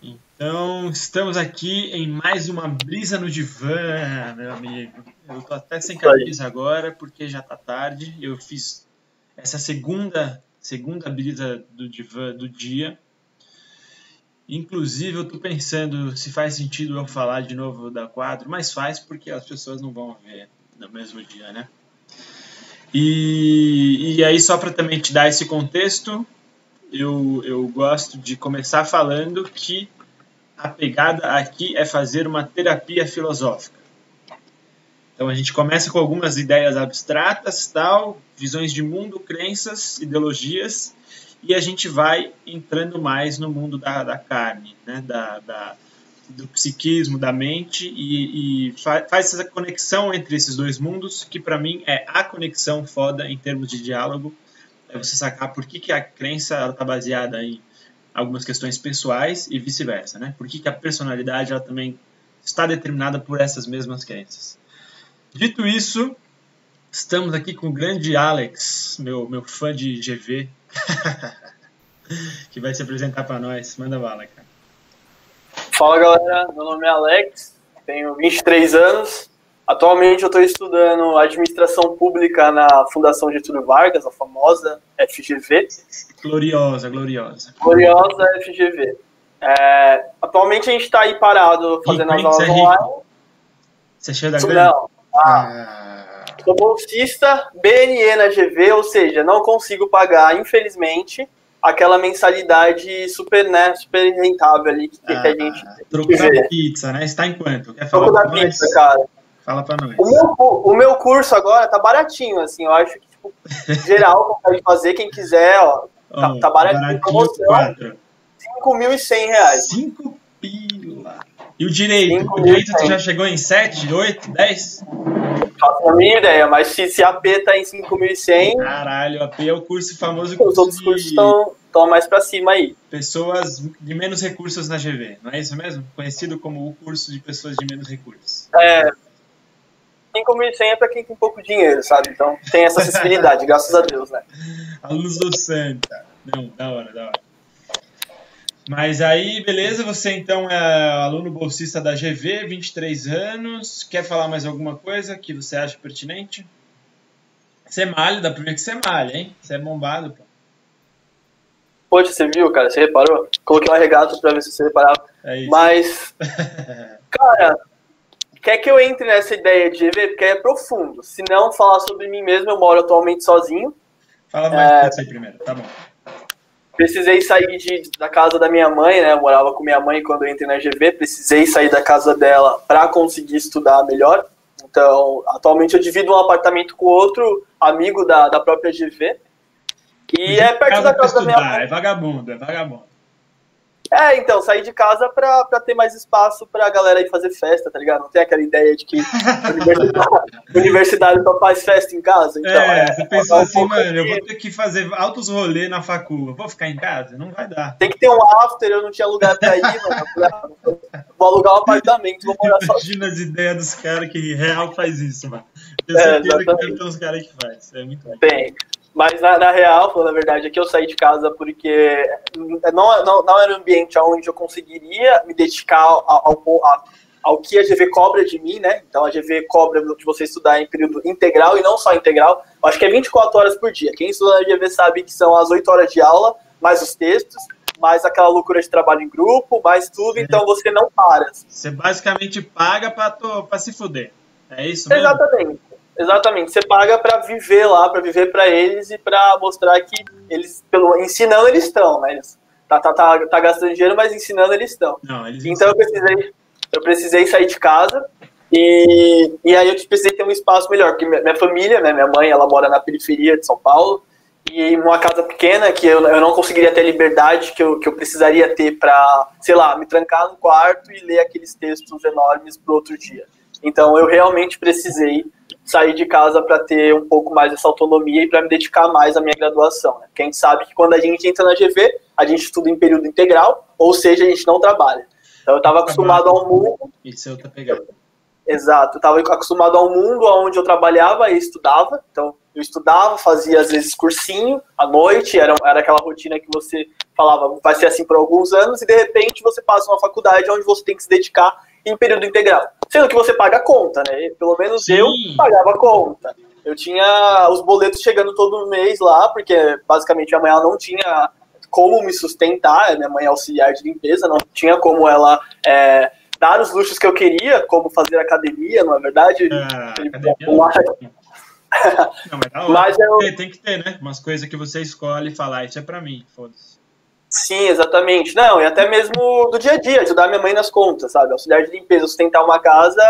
Então, estamos aqui em mais uma brisa no divã, meu amigo. Eu tô até sem camisa agora porque já tá tarde. Eu fiz essa segunda brisa do divã do dia. Inclusive, eu tô pensando se faz sentido eu falar de novo da quadro, mas faz porque as pessoas não vão ver no mesmo dia, né? E aí, só para também te dar esse contexto, eu gosto de começar falando que a pegada aqui é fazer uma terapia filosófica. Então a gente começa com algumas ideias abstratas, tal, visões de mundo, crenças, ideologias, e a gente vai entrando mais no mundo da carne, né? Do psiquismo, da mente, e faz essa conexão entre esses dois mundos, que para mim é a conexão foda em termos de diálogo, é você sacar por que a crença está baseada em algumas questões pessoais e vice-versa, né? Por que a personalidade ela também está determinada por essas mesmas crenças. Dito isso, estamos aqui com o grande Alex, meu fã de GV, que vai se apresentar para nós. Manda bala, cara. Fala, galera. Meu nome é Alex, tenho 23 anos. Atualmente eu estou estudando administração pública na Fundação Getúlio Vargas, a famosa FGV. Gloriosa. Gloriosa FGV. Atualmente a gente está aí parado fazendo as aulas online. Você é cheio da grana? Não. Sou bolsista BNE na GV, ou seja, não consigo pagar, infelizmente, aquela mensalidade super rentável ali que a gente troco da pizza, né? Está em quanto? Quer falar troco da pizza, cara. Fala pra nós. O meu curso agora tá baratinho, assim, eu acho que, tipo, geral, pode fazer, quem quiser, ó, tá baratinho, promoção, R$5.100. 5 pila. E o direito? O direito tu já chegou em 7, 8, 10? Faço a minha ideia, mas se a AP tá em 5.100... Caralho, a AP é o curso famoso que os outros cursos estão mais pra cima aí. Pessoas de menos recursos na GV, não é isso mesmo? Conhecido como o curso de pessoas de menos recursos. 5.100 é pra quem tem pouco dinheiro, sabe? Então tem essa acessibilidade, graças a Deus, né? Alunos do Santa. Não, da hora. Mas aí, beleza, você então é aluno bolsista da GV, 23 anos. Quer falar mais alguma coisa que você acha pertinente? Você malha, dá pra ver que você malha, hein? Você é bombado, pô. Poxa, você viu, cara? Você reparou? Coloquei uma regata pra ver se você reparava. É isso. Mas, cara, quer que eu entre nessa ideia de GV? Porque é profundo. Se não, falar sobre mim mesmo, eu moro atualmente sozinho. Fala mais disso aí primeiro, tá bom. Precisei sair da casa da minha mãe, né? Eu morava com minha mãe quando eu entrei na GV. Precisei sair da casa dela para conseguir estudar melhor. Então, atualmente eu divido um apartamento com outro amigo da própria GV. E é perto da casa da minha mãe. É vagabundo. Então, saí de casa pra ter mais espaço pra galera ir fazer festa, tá ligado? Não tem aquela ideia de que universidade só faz festa em casa. Então, você pensou assim, mano, eu vou ter que fazer altos rolês na facul. Vou ficar em casa? Não vai dar. Tem que ter um after, eu não tinha lugar pra ir, mano. Vou alugar um apartamento, vou morar sozinho. Imagina as ideias dos caras que real faz isso, mano. Tenho certeza que tem uns caras que faz. É muito bom. Tem. Mas na real, falando a verdade, aqui eu saí de casa porque não era um ambiente onde eu conseguiria me dedicar ao que a GV cobra de mim, né? Então a GV cobra de você estudar em período integral e não só integral. Eu acho que é 24 horas por dia. Quem estuda na GV sabe que são as 8 horas de aula, mais os textos, mais aquela loucura de trabalho em grupo, mais tudo, então você não para. Você basicamente paga pra se fuder. É isso mesmo? Exatamente, você paga pra viver lá, pra viver pra eles e pra mostrar que eles, ensinando eles estão, né? Eles tá gastando dinheiro, mas ensinando eles estão. Então eu precisei sair de casa e aí eu precisei ter um espaço melhor, porque minha família, né, minha mãe, ela mora na periferia de São Paulo, e uma casa pequena que eu não conseguiria ter a liberdade que eu precisaria ter pra, sei lá, me trancar no quarto e ler aqueles textos enormes pro outro dia. Então eu realmente precisei sair de casa para ter um pouco mais dessa autonomia e para me dedicar mais à minha graduação, né? Porque a gente sabe que quando a gente entra na GV, a gente estuda em período integral, ou seja, a gente não trabalha. Então eu estava acostumado ao mundo... Isso é outra pegada. Exato, eu estava acostumado ao mundo onde eu trabalhava e estudava, então Eu estudava, fazia às vezes cursinho à noite, era aquela rotina que você falava, vai ser assim por alguns anos, e de repente você passa uma faculdade onde você tem que se dedicar em período integral. Sendo que você paga a conta, né? Pelo menos Sim. eu pagava a conta. Eu tinha os boletos chegando todo mês lá, porque basicamente a mãe ela não tinha como me sustentar, minha mãe é auxiliar de limpeza, não tinha como ela dar os luxos que eu queria, como fazer academia, não é verdade? Academia não, mas tem que ter, né? Umas coisas que você escolhe e falar, isso é pra mim, foda-se. Sim, exatamente. Não, e até mesmo do dia a dia, ajudar minha mãe nas contas, sabe? Auxiliar de limpeza, sustentar uma casa.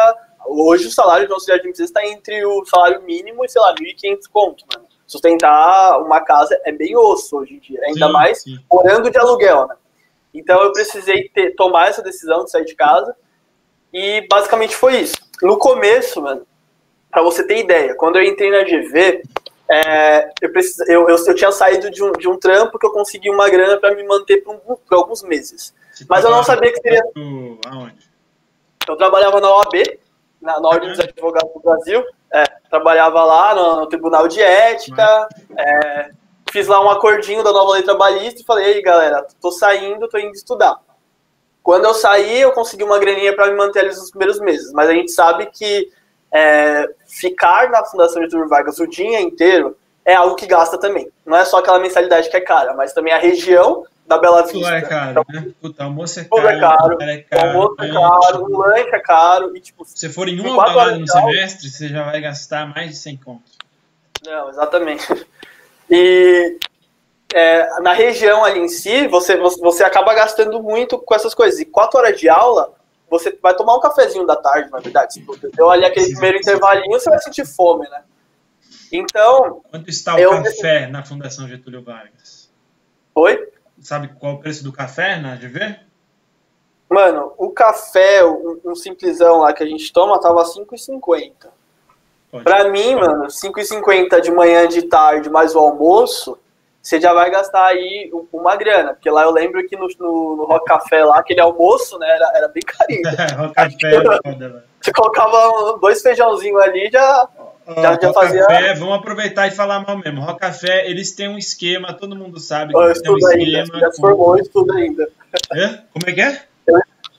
Hoje o salário de auxiliar de limpeza está entre o salário mínimo e, sei lá, 1.500 conto, mano. Sustentar uma casa é bem osso hoje em dia, ainda mais morando de aluguel, né? Então eu precisei tomar essa decisão de sair de casa e basicamente foi isso. No começo, mano, pra você ter ideia, quando eu entrei na GV, eu tinha saído de um trampo que eu consegui uma grana para me manter por alguns meses. Mas eu não sabia que seria... Aonde? Eu trabalhava na OAB, na Ordem dos Advogados do Brasil, trabalhava lá no Tribunal de Ética, fiz lá um acordinho da nova lei trabalhista e falei, ei galera, tô saindo, tô indo estudar. Quando eu saí, eu consegui uma graninha para me manter ali nos primeiros meses, mas a gente sabe que ficar na Fundação Getúlio Vargas o dia inteiro é algo que gasta também. Não é só aquela mensalidade que é cara, mas também a região da Bela Vista. Tudo é caro, então, né? Puta, almoço é caro, o almoço é caro, o lanche é caro. E, tipo, se for em uma balada no semestre, você já vai gastar mais de 100 contos. Não, exatamente. E na região ali em si, você acaba gastando muito com essas coisas. E 4 horas de aula, você vai tomar um cafezinho da tarde, na verdade. Se você deu ali aquele primeiro intervalinho, você vai sentir fome, né? Então... Quanto está o café na Fundação Getúlio Vargas? Oi? Sabe qual é o preço do café na GV? Mano, o café, um simplesão lá que a gente toma, tava R$5,50. Pra mim, mano, R$5,50 de manhã, de tarde, mais o almoço, você já vai gastar aí uma grana. Porque lá eu lembro que no Rock Café lá, aquele almoço, né, era bem carinho. Rock Café é foda, velho. Você colocava 2 feijãozinhos ali, já fazia... Café, vamos aproveitar e falar mal mesmo. Rock Café, eles têm um esquema, todo mundo sabe que eles têm um esquema. Você já se formou, estuda ainda. Como é que é?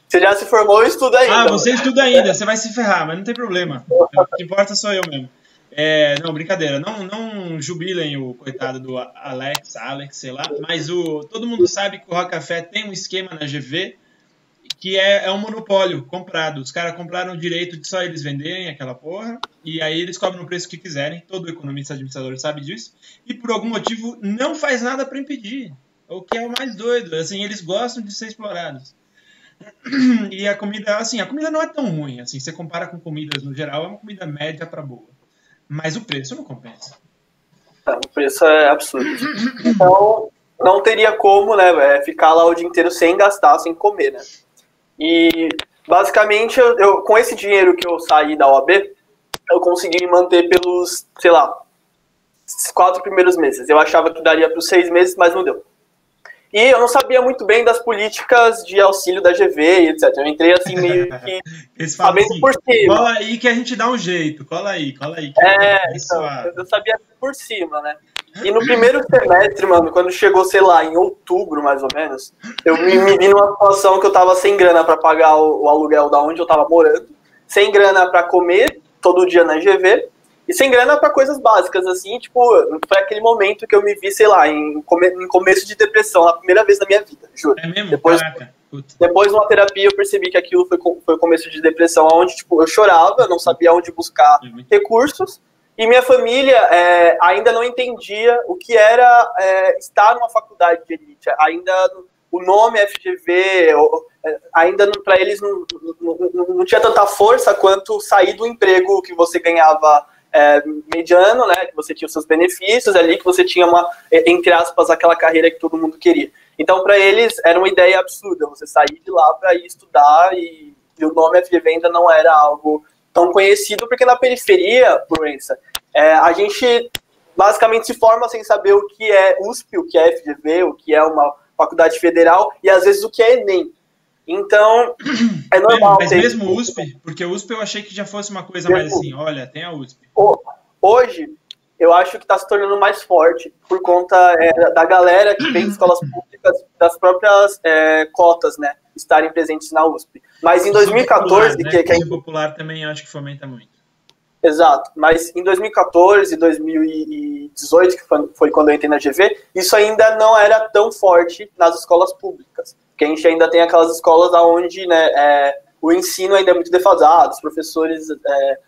Você já se formou e estuda ainda. Ah, você estuda ainda, você vai se ferrar, mas não tem problema. O que importa sou eu mesmo. Não, brincadeira, não jubilem o coitado do Alex, sei lá, mas todo mundo sabe que o Rock Café tem um esquema na GV que é um monopólio comprado. Os caras compraram o direito de só eles venderem aquela porra, e aí eles cobram o preço que quiserem, todo economista administrador sabe disso, e por algum motivo não faz nada para impedir, o que é o mais doido, assim, eles gostam de ser explorados. E a comida, assim, a comida não é tão ruim, assim, você compara com comidas no geral, é uma comida média para boa, mas o preço não compensa. O preço é absurdo. Então, não teria como, né, ficar lá o dia inteiro sem gastar, sem comer, né. E, basicamente, eu com esse dinheiro que eu saí da OAB, eu consegui me manter pelos, sei lá, 4 primeiros meses. Eu achava que daria para os 6 meses, mas não deu. E eu não sabia muito bem das políticas de auxílio da GV e etc. Eu entrei assim meio que sabendo assim, por cima. Cola aí que a gente dá um jeito, cola aí. Então, eu sabia por cima, né? E no primeiro semestre, mano, quando chegou, sei lá, em outubro, mais ou menos, eu me vi numa situação que eu tava sem grana pra pagar o aluguel da onde eu tava morando, sem grana pra comer todo dia na GV, e sem grana pra coisas básicas, assim, tipo, foi aquele momento que eu me vi, sei lá, em começo de depressão, a primeira vez na minha vida, juro. É mesmo? Depois, numa terapia, eu percebi que aquilo foi o começo de depressão, onde, tipo, eu chorava, não sabia onde buscar recursos, e minha família ainda não entendia o que era estar numa faculdade de elite. Ainda o nome FGV, ainda para eles não tinha tanta força quanto sair do emprego que você ganhava mediano, né? Que você tinha os seus benefícios ali, que você tinha entre aspas, aquela carreira que todo mundo queria. Então, para eles, era uma ideia absurda você sair de lá para ir estudar e o nome FGV ainda não era algo tão conhecido, porque na periferia, Proença, a gente basicamente se forma sem saber o que é USP, o que é FGV, o que é uma faculdade federal e às vezes o que é Enem. Então, é normal. Mas mesmo USP, porque USP eu achei que já fosse uma coisa mais assim, olha, tem a USP. Hoje, eu acho que está se tornando mais forte por conta da galera que vem de escolas públicas, das próprias cotas, né, estarem presentes na USP. Mas em 2014... Popular, né? Que popular também acho que fomenta muito. Exato, mas em 2014 e 2018, que foi quando eu entrei na GV, isso ainda não era tão forte nas escolas públicas, porque a gente ainda tem aquelas escolas onde, né, o ensino ainda é muito defasado, os professores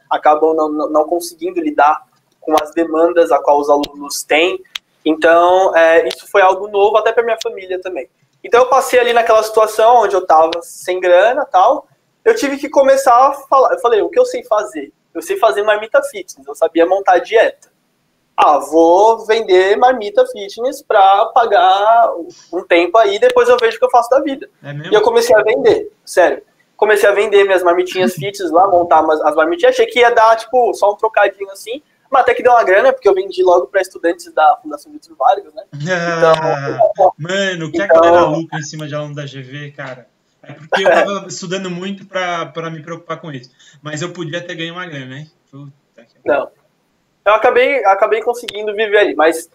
acabam não conseguindo lidar com as demandas a qual os alunos têm, então isso foi algo novo até para minha família também. Então eu passei ali naquela situação onde eu estava sem grana e tal, eu tive que começar a falar, eu falei, o que eu sei fazer? Eu sei fazer marmita fitness, eu sabia montar dieta. Vou vender marmita fitness para pagar um tempo aí, depois eu vejo o que eu faço da vida. E eu comecei a vender, sério. Comecei a vender minhas marmitinhas fitness lá, montar as marmitinhas. Achei que ia dar, tipo, só um trocadinho assim, mas até que deu uma grana, porque eu vendi logo para estudantes da Fundação Getúlio Vargas, né? Então, mano, o que a galera lucra em cima de aluno da GV, cara? É porque eu tava estudando muito pra me preocupar com isso. Mas eu podia ter ganho uma grana, hein? Não. Eu acabei conseguindo viver ali, mas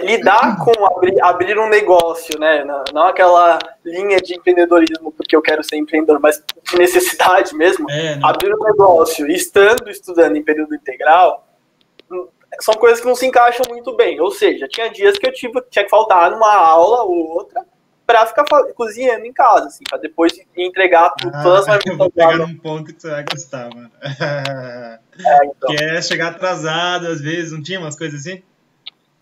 lidar com abrir um negócio, né? Não aquela linha de empreendedorismo porque eu quero ser empreendedor, mas de necessidade mesmo. Abrir um negócio estudando em período integral, são coisas que não se encaixam muito bem. Ou seja, tinha dias que eu tinha que faltar numa aula ou outra pra ficar cozinhando em casa, assim, pra depois entregar todas as marmitas. Eu vou pegar num ponto que você vai gostar, mano. Então. Que é chegar atrasado, às vezes, não tinha umas coisas assim?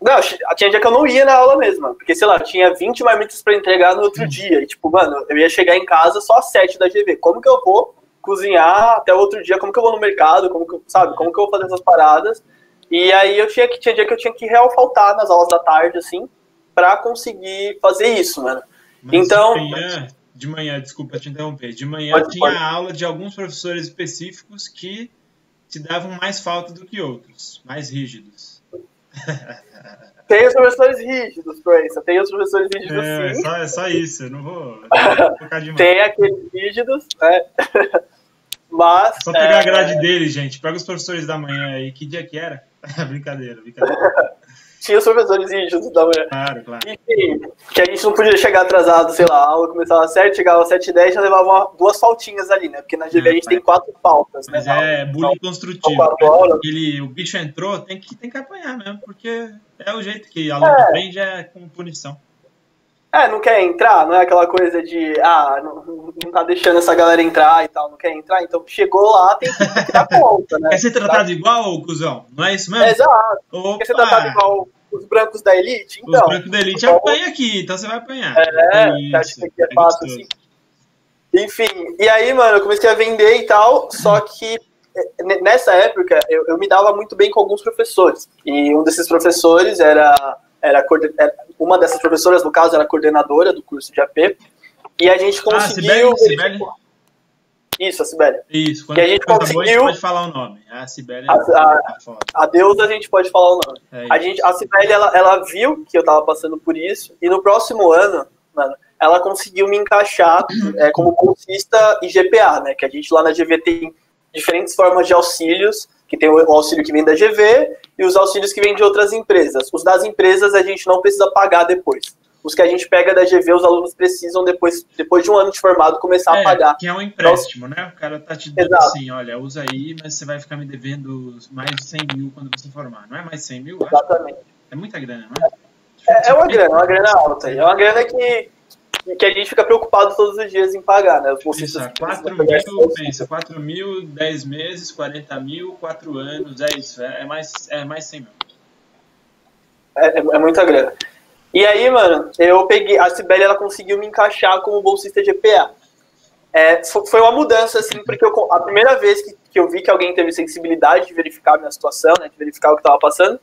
Não, tinha dia que eu não ia na aula mesmo, porque, sei lá, tinha 20 marmitas pra entregar no outro dia, e tipo, mano, eu ia chegar em casa só às 7 da GV, como que eu vou cozinhar até o outro dia, como que eu vou no mercado, como que eu vou fazer essas paradas, e aí tinha dia que eu tinha que real faltar nas aulas da tarde, assim, pra conseguir fazer isso, mano. Mas então... De manhã, desculpa te interromper, de manhã tinha aula de alguns professores específicos que te davam mais falta do que outros, mais rígidos. Tem os professores rígidos, Prensa, tem os professores rígidos sim. É só isso, eu não vou focar demais. Tem aqueles rígidos, né? Mas... Só pegar a grade deles, gente, pega os professores da manhã aí, que dia que era? Brincadeira. Tinha os professores rígidos da manhã. Claro. Enfim, que a gente não podia chegar atrasado, sei lá, a aula começava às 7, chegava às 7h10, já levava 2 faltinhas ali, né? Porque na GV a gente tem 4 faltas, mas né? Bullying construtivo. O bicho entrou, tem que apanhar mesmo, porque é o jeito que aluno aprende, com punição. Não quer entrar, não é aquela coisa de, não tá deixando essa galera entrar e tal, não quer entrar, então chegou lá, tem que dar conta, né? Quer ser tratado igual, cuzão? Não é isso mesmo? Exato. Opa. Quer ser tratado igual os brancos da elite? Então, os brancos da elite apanham aqui, então você vai apanhar. Acho que aqui é fácil, assim. Enfim, e aí, mano, eu comecei a vender e tal, só que nessa época eu me dava muito bem com alguns professores, e um desses professores uma dessas professoras, no caso, era coordenadora do curso de AP, e a gente conseguiu... Sibeli? Isso, a Sibeli. Isso, quando a gente conseguiu... a gente pode falar o nome. A Sibeli a deusa a gente pode falar o nome. A Sibeli, ela viu que eu tava passando por isso, e no próximo ano, mano, ela conseguiu me encaixar como bolsista e GPA, né, que a gente lá na GV tem diferentes formas de auxílios, que tem o auxílio que vem da GV e os auxílios que vêm de outras empresas. Os das empresas a gente não precisa pagar depois. Os que a gente pega da GV, os alunos precisam, depois de um ano de formado, começar a pagar. Que é um empréstimo, né? O cara tá te dando assim, olha, usa aí, mas você vai ficar me devendo mais de 100 mil quando você formar. Não é mais 100 mil? Exatamente. É muita grana, não é? É uma grana alta. É uma grana que a gente fica preocupado todos os dias em pagar, né? Os bolsistas... 4 mil, 10 meses, 40 mil, 4 anos, é isso. É mais 100 mil. É muita grana. E aí, mano, eu peguei... A Sibeli, ela conseguiu me encaixar como bolsista de EPA. Foi uma mudança, assim, porque a primeira vez que eu vi que alguém teve sensibilidade de verificar a minha situação, né? De verificar o que tava passando.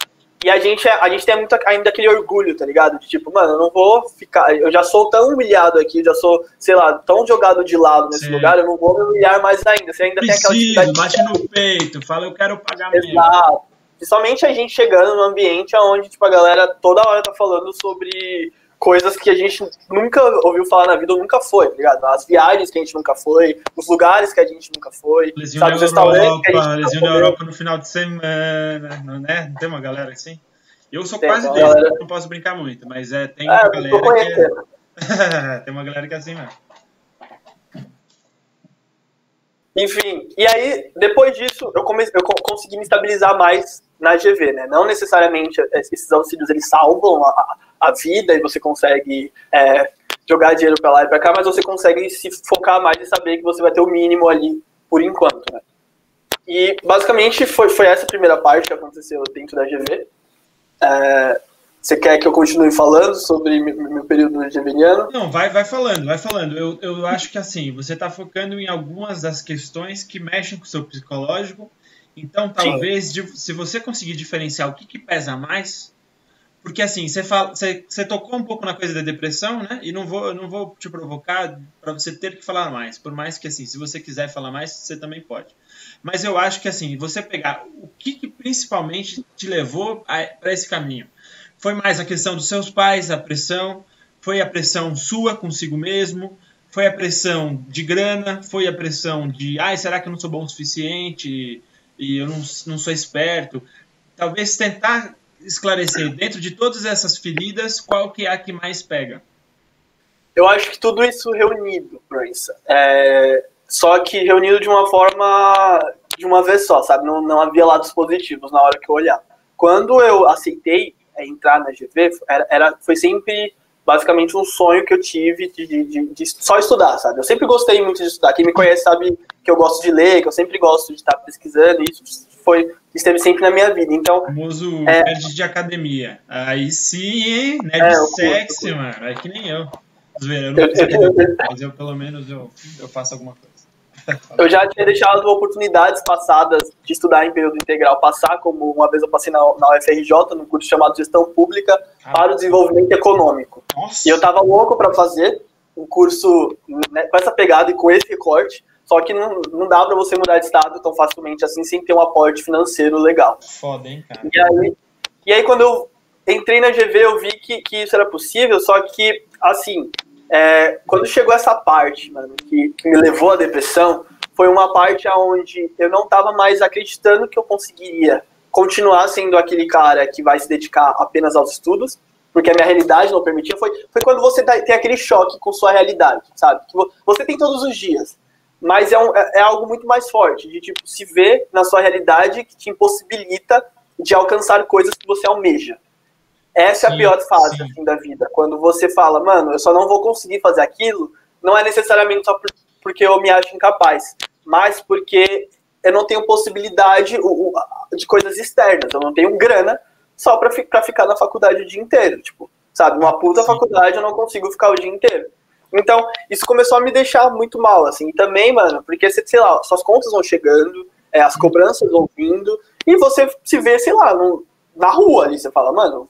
E a gente tem muito ainda aquele orgulho, tá ligado? De tipo, mano, eu não vou ficar... Eu já sou tão humilhado aqui, eu já sou, sei lá, tão jogado de lado nesse lugar, eu não vou me humilhar mais ainda. Você ainda tem aquela... bate no peito, fala, eu quero pagar mesmo. Exato. Principalmente a gente chegando num ambiente onde, tipo, a galera toda hora tá falando sobre coisas que a gente nunca ouviu falar na vida ou nunca foi, tá ligado? As viagens que a gente nunca foi, os lugares que a gente nunca foi, sabe, os restaurantes que a gente nunca foi. Na Europa no final de semana, né? Não tem uma galera assim? Eu sou quase desse, não posso brincar muito, mas tem uma galera que tem uma galera que é assim mesmo. Enfim, e aí, depois disso, eu consegui me estabilizar mais na GV, né? Não necessariamente esses auxílios, eles salvam a vida e você consegue jogar dinheiro pra lá e pra cá, mas você consegue se focar mais e saber que você vai ter o mínimo ali por enquanto, né? E, basicamente, foi essa a primeira parte que aconteceu dentro da GV. Você quer que eu continue falando sobre meu período geveniano? Não, vai falando. Eu acho que assim, você está focando em algumas das questões que mexem com o seu psicológico. Então, talvez, se você conseguir diferenciar o que pesa mais, porque assim, você tocou um pouco na coisa da depressão, né? E não vou te provocar para você ter que falar mais. Por mais que assim, se você quiser falar mais, você também pode. Mas eu acho que assim, você pegar o que principalmente te levou para esse caminho. Foi mais a questão dos seus pais, a pressão, foi a pressão sua consigo mesmo, foi a pressão de grana, foi a pressão de, será que eu não sou bom o suficiente e eu não sou esperto? Talvez tentar esclarecer, dentro de todas essas feridas, qual que é a que mais pega? Eu acho que tudo isso reunido, Prince. Só que reunido de uma forma, de uma vez só, sabe? Não havia lados positivos na hora que eu olhava. Quando eu aceitei entrar na GV, foi sempre basicamente um sonho que eu tive de só estudar, sabe? Eu sempre gostei muito de estudar. Quem me conhece sabe que eu gosto de ler, que eu sempre gosto de estar pesquisando, e isso esteve sempre na minha vida. Então, o famoso nerd de academia. Aí sim, hein? Nerd sexy, mano. É que nem eu. Mas eu, pelo menos, eu faço alguma coisa. Eu já tinha deixado oportunidades passadas de estudar em período integral passar, como uma vez eu passei na UFRJ, num curso chamado Gestão Pública para o Desenvolvimento Econômico. Nossa. E eu tava louco para fazer um curso, né, com essa pegada e com esse recorte, só que não dá para você mudar de estado tão facilmente assim, sem ter um aporte financeiro legal. Foda, hein, cara? E aí quando eu entrei na GV, eu vi que isso era possível, só que, assim... quando chegou essa parte, mano, que me levou à depressão, foi uma parte onde eu não estava mais acreditando que eu conseguiria continuar sendo aquele cara que vai se dedicar apenas aos estudos, porque a minha realidade não permitia. Foi quando você tem aquele choque com sua realidade, sabe? Que você tem todos os dias, mas é algo muito mais forte, de tipo, se ver na sua realidade que te impossibilita de alcançar coisas que você almeja. Essa é a pior fase assim, da vida. Quando você fala, mano, eu só não vou conseguir fazer aquilo, não é necessariamente só porque eu me acho incapaz, mas porque eu não tenho possibilidade de coisas externas. Eu não tenho grana só pra ficar na faculdade o dia inteiro. Tipo, sabe, uma puta faculdade eu não consigo ficar o dia inteiro. Então, isso começou a me deixar muito mal, assim. E também, mano, porque, sei lá, suas contas vão chegando, as cobranças vão vindo, e você se vê, sei lá, na rua ali. Você fala, mano,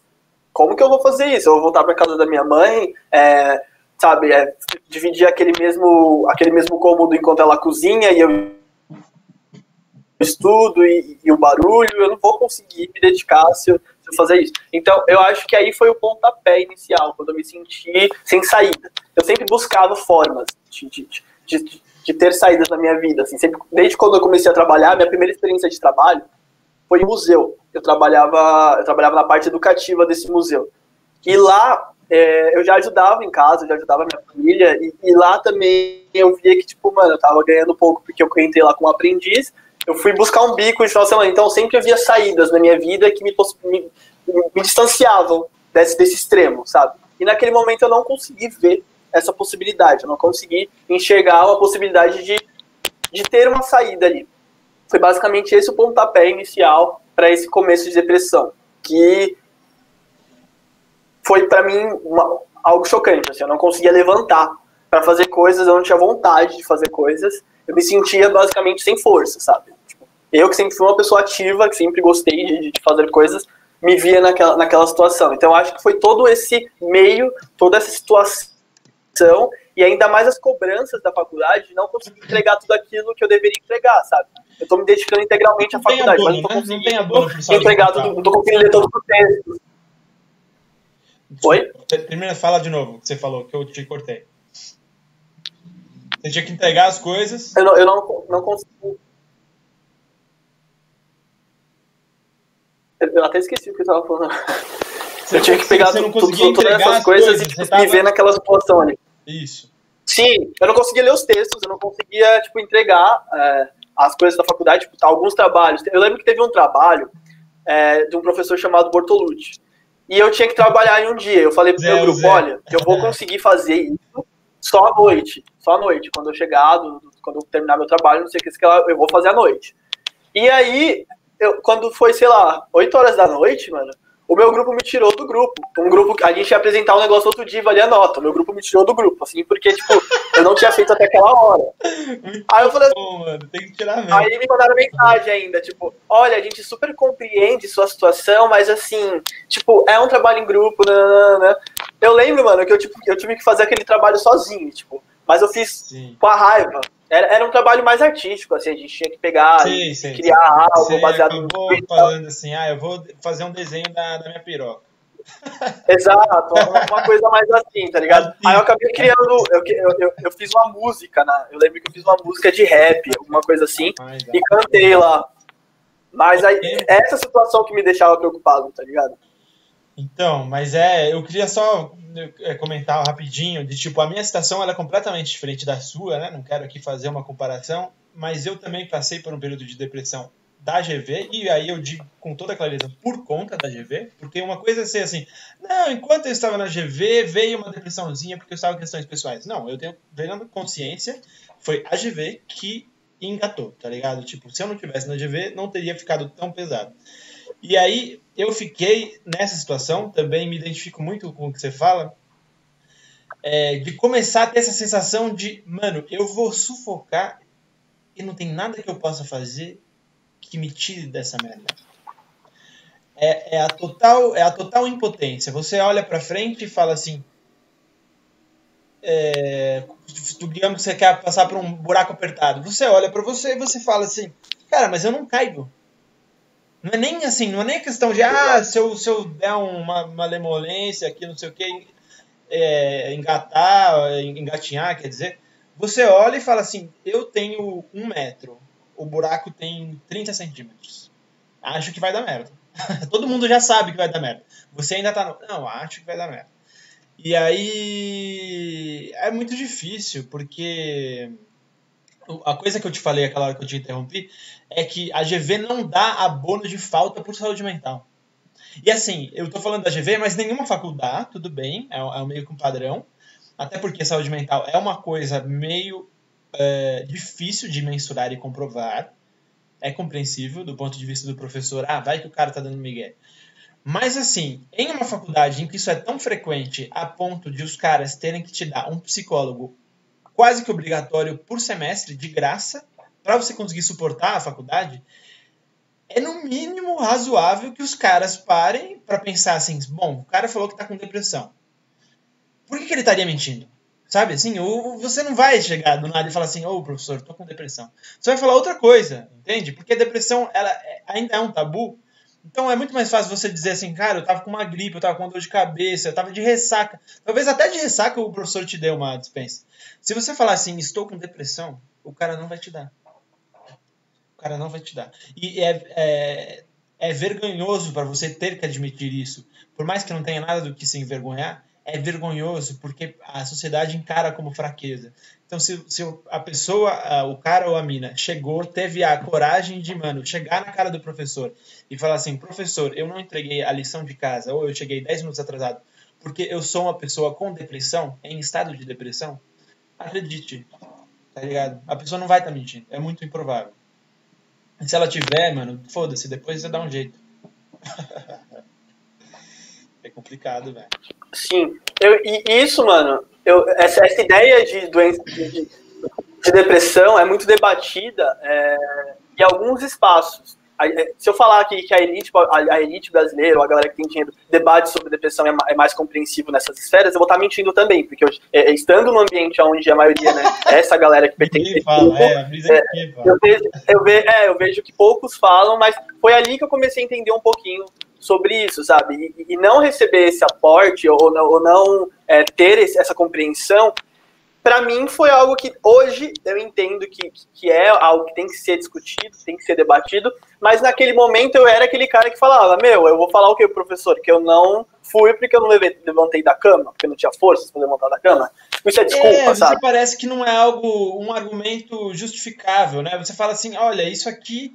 como que eu vou fazer isso? Eu vou voltar pra casa da minha mãe, sabe, dividir aquele mesmo cômodo enquanto ela cozinha e eu estudo e o barulho, eu não vou conseguir me dedicar se eu fazer isso. Então, eu acho que aí foi o pontapé inicial, quando eu me senti sem saída. Eu sempre buscava formas de ter saídas na minha vida. Assim, sempre, desde quando eu comecei a trabalhar, minha primeira experiência de trabalho foi em museu. Eu trabalhava na parte educativa desse museu. E lá, eu já ajudava em casa, já ajudava a minha família, e lá também eu via que, tipo, mano, eu tava ganhando pouco porque eu entrei lá como aprendiz, eu fui buscar um bico de final de semana, então sempre havia saídas na minha vida que me distanciavam desse extremo, sabe? E naquele momento eu não consegui ver essa possibilidade, eu não consegui enxergar uma possibilidade de ter uma saída ali. Foi basicamente esse o pontapé inicial para esse começo de depressão, que foi para mim algo chocante, assim, eu não conseguia levantar para fazer coisas, eu não tinha vontade de fazer coisas, eu me sentia basicamente sem força, sabe? Tipo, eu que sempre fui uma pessoa ativa, que sempre gostei de fazer coisas, me via naquela situação. Então acho que foi todo esse meio, toda essa situação, e ainda mais as cobranças da faculdade de não conseguir entregar tudo aquilo que eu deveria entregar, sabe? Eu tô me dedicando integralmente à faculdade, mas não tô conseguindo entregar tudo, não tô conseguindo ler todos os textos. Oi? Termina, fala de novo o que você falou, que eu te cortei. Você tinha que entregar as coisas. Eu não consegui. Eu até esqueci o que eu tava falando. Eu tinha que pegar todas essas coisas e tipo, viver naquela situação ali. Isso. Sim, eu não conseguia ler os textos, eu não conseguia tipo, entregar as coisas da faculdade, tipo, alguns trabalhos. Eu lembro que teve um trabalho de um professor chamado Bortolucci. E eu tinha que trabalhar em um dia. Eu falei pro meu grupo, olha, eu vou conseguir fazer isso só à noite. Só à noite. Quando eu chegar, quando eu terminar meu trabalho, não sei o que lá, eu vou fazer à noite. E aí, quando foi, sei lá, 8 horas da noite, mano, o meu grupo me tirou do grupo. Um grupo, a gente ia apresentar um negócio outro dia e valia nota. O meu grupo me tirou do grupo, assim, porque, tipo, eu não tinha feito até aquela hora. Aí eu falei assim, mano, tem que tirar mesmo. Aí me mandaram mensagem ainda, tipo, olha, a gente super compreende sua situação, mas assim, tipo, é um trabalho em grupo, né? Eu lembro, mano, que eu tive que fazer aquele trabalho sozinho, tipo, mas eu fiz com a raiva. Era um trabalho mais artístico, assim, a gente tinha que pegar e criar algo baseado no... Você acabou falando assim, eu vou fazer um desenho da minha piroca. Exato, uma coisa mais assim, tá ligado? Aí eu acabei criando, eu fiz uma música, né? Eu lembro que eu fiz uma música de rap, alguma coisa assim, e cantei lá. Mas aí, essa situação que me deixava preocupado, tá ligado? Então, mas eu queria só comentar rapidinho, de tipo, a minha situação ela é completamente diferente da sua, né? Não quero aqui fazer uma comparação, mas eu também passei por um período de depressão da GV, e aí eu digo com toda clareza, por conta da GV, porque uma coisa é ser assim, não, enquanto eu estava na GV, veio uma depressãozinha porque eu estava em questões pessoais. Não, eu tenho plena consciência, foi a GV que engatou, tá ligado? Tipo, se eu não tivesse na GV, não teria ficado tão pesado. E aí, eu fiquei nessa situação, também me identifico muito com o que você fala, de começar a ter essa sensação de, mano, eu vou sufocar e não tem nada que eu possa fazer que me tire dessa merda. É a total impotência. Você olha pra frente e fala assim, digamos que você quer passar por um buraco apertado. Você olha pra você e você fala assim, cara, mas eu não caigo. Não é nem assim, não é nem questão de, se eu der uma malemolência aqui, não sei o que, engatinhar, quer dizer, você olha e fala assim, eu tenho 1 metro, o buraco tem 30 centímetros. Acho que vai dar merda. Todo mundo já sabe que vai dar merda. Você ainda tá não, acho que vai dar merda. E aí é muito difícil, porque a coisa que eu te falei aquela hora que eu te interrompi é que a GV não dá abono de falta por saúde mental. E assim, eu tô falando da GV, mas nenhuma faculdade, tudo bem, é meio que um padrão, até porque saúde mental é uma coisa meio difícil de mensurar e comprovar, é compreensível do ponto de vista do professor, vai que o cara tá dando migué. Mas assim, em uma faculdade em que isso é tão frequente a ponto de os caras terem que te dar um psicólogo quase que obrigatório por semestre, de graça, para você conseguir suportar a faculdade, é no mínimo razoável que os caras parem para pensar assim, bom, o cara falou que tá com depressão. Por que ele estaria mentindo? Sabe, assim, você não vai chegar do nada e falar assim, professor, tô com depressão. Você vai falar outra coisa, entende? Porque a depressão, ela ainda é um tabu. Então é muito mais fácil você dizer assim, cara, eu tava com uma gripe, eu tava com dor de cabeça, eu tava de ressaca. Talvez até de ressaca o professor te dê uma dispensa. Se você falar assim, estou com depressão, o cara não vai te dar. O cara não vai te dar. E é vergonhoso para você ter que admitir isso. Por mais que não tenha nada do que se envergonhar, é vergonhoso porque a sociedade encara como fraqueza. Então, se a pessoa, o cara ou a mina, chegou, teve a coragem de, chegar na cara do professor e falar assim, professor, eu não entreguei a lição de casa, ou eu cheguei 10 minutos atrasado, porque eu sou uma pessoa com depressão, em estado de depressão, acredite, tá ligado? A pessoa não vai estar mentindo, é muito improvável. E se ela tiver, foda-se, depois você dá um jeito. É complicado, velho. Sim. E isso, mano, essa ideia de doença de depressão é muito debatida em alguns espaços. Se eu falar aqui que a elite brasileira, ou a galera que tem dinheiro, debate sobre depressão é mais compreensivo nessas esferas, eu vou estar mentindo também, porque estando num ambiente onde a maioria, né, é essa galera que pertence... Eu vejo que poucos falam, mas foi ali que eu comecei a entender um pouquinho sobre isso, sabe? E não receber esse aporte ou não ter essa compreensão, para mim foi algo que hoje eu entendo que é algo que tem que ser discutido, tem que ser debatido, mas naquele momento eu era aquele cara que falava, eu vou falar o que, professor? Que eu não fui porque eu não levantei da cama, porque eu não tinha forças para levantar da cama? Isso é desculpa, sabe? Você parece que não é um argumento justificável, né? Você fala assim, olha, isso aqui...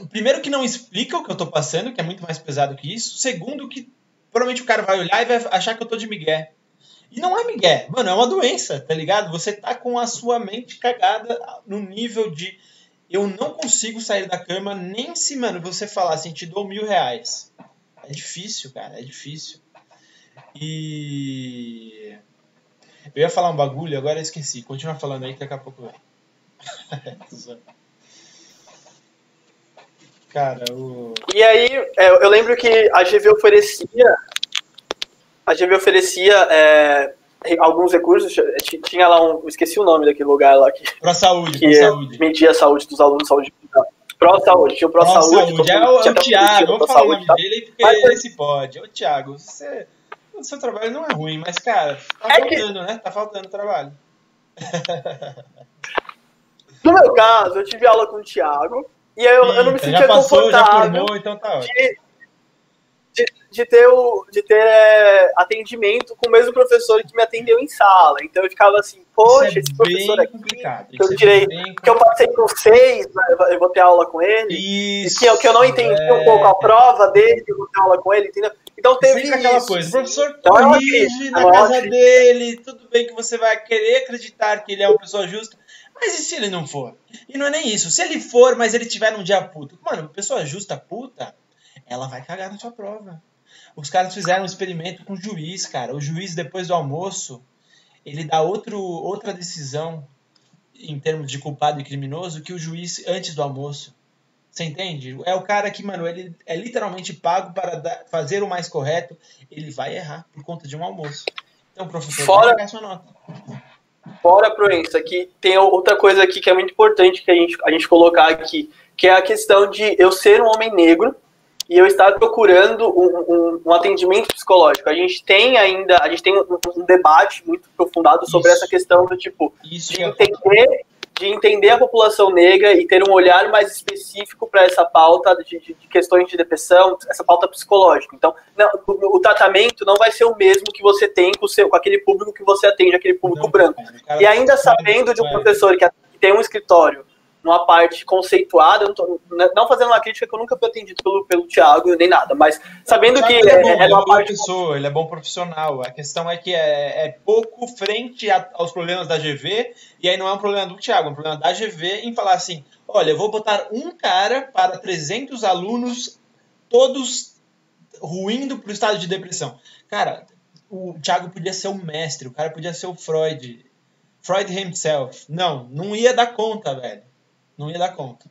primeiro que não explica o que eu tô passando, que é muito mais pesado que isso. Segundo que provavelmente o cara vai olhar e vai achar que eu tô de migué. E não é migué, mano, é uma doença, tá ligado? Você tá com a sua mente cagada no nível de eu não consigo sair da cama, nem se, mano, você falar assim, te dou R$1.000. É difícil, cara, é difícil. E... eu ia falar um bagulho, agora eu esqueci. Continua falando aí que daqui a pouco eu... Cara, E aí, eu lembro que a GV oferecia alguns recursos, tinha lá esqueci o nome daquele lugar lá. ProSaúde. Media a saúde dos alunos, saúde. ProSaúde, tinha o ProSaúde. É o Thiago, vamos falar o nome dele porque esse pode. Ô Thiago, o seu trabalho não é ruim, mas cara, tá faltando, né? Tá faltando trabalho. No meu caso, eu tive aula com o Thiago, e aí eu não me sentia confortável. Já formou, então tá ótimo. De ter atendimento com o mesmo professor que me atendeu em sala. Então eu ficava assim, poxa, esse professor aqui, que eu passei por 6, eu vou ter aula com ele. Isso, e que eu não entendi um pouco a prova dele, eu vou ter aula com ele, entendeu? Então teve isso. Aquela coisa, o professor corrige na casa dele, tudo bem que você vai querer acreditar que ele é uma pessoa justa, mas e se ele não for? E não é nem isso, se ele for, mas ele tiver num dia puto, mano, pessoa justa puta, ela vai cagar na sua prova. Os caras fizeram um experimento com o juiz, cara. O juiz, depois do almoço, ele dá outra decisão em termos de culpado e criminoso que o juiz antes do almoço. Você entende? É o cara que, mano, ele é literalmente pago para fazer o mais correto. Ele vai errar por conta de um almoço. Então, professor, vai pegar sua nota. Fora, Proença, que tem outra coisa aqui que é muito importante que a gente colocar aqui, que é a questão de eu ser um homem negro e eu estar procurando um atendimento psicológico. A gente tem um debate muito aprofundado sobre essa questão do tipo, de entender a população negra e ter um olhar mais específico para essa pauta de questões de depressão, essa pauta psicológica. Então, o tratamento não vai ser o mesmo que você tem com aquele público que você atende, aquele público branco. E ainda sabendo de um professor que tem um escritório numa parte conceituada, não fazendo uma crítica que eu nunca fui atendido pelo Thiago, nem nada, mas sabendo que ele é uma parte... pessoa, ele é bom profissional, a questão é que é pouco frente aos problemas da GV, e aí não é um problema do Thiago, é um problema da GV em falar assim, olha, eu vou botar um cara para 300 alunos, todos ruindo pro estado de depressão. Cara, o Thiago podia ser o mestre, o cara podia ser o Freud himself. Não ia dar conta, velho. Não ia dar conta.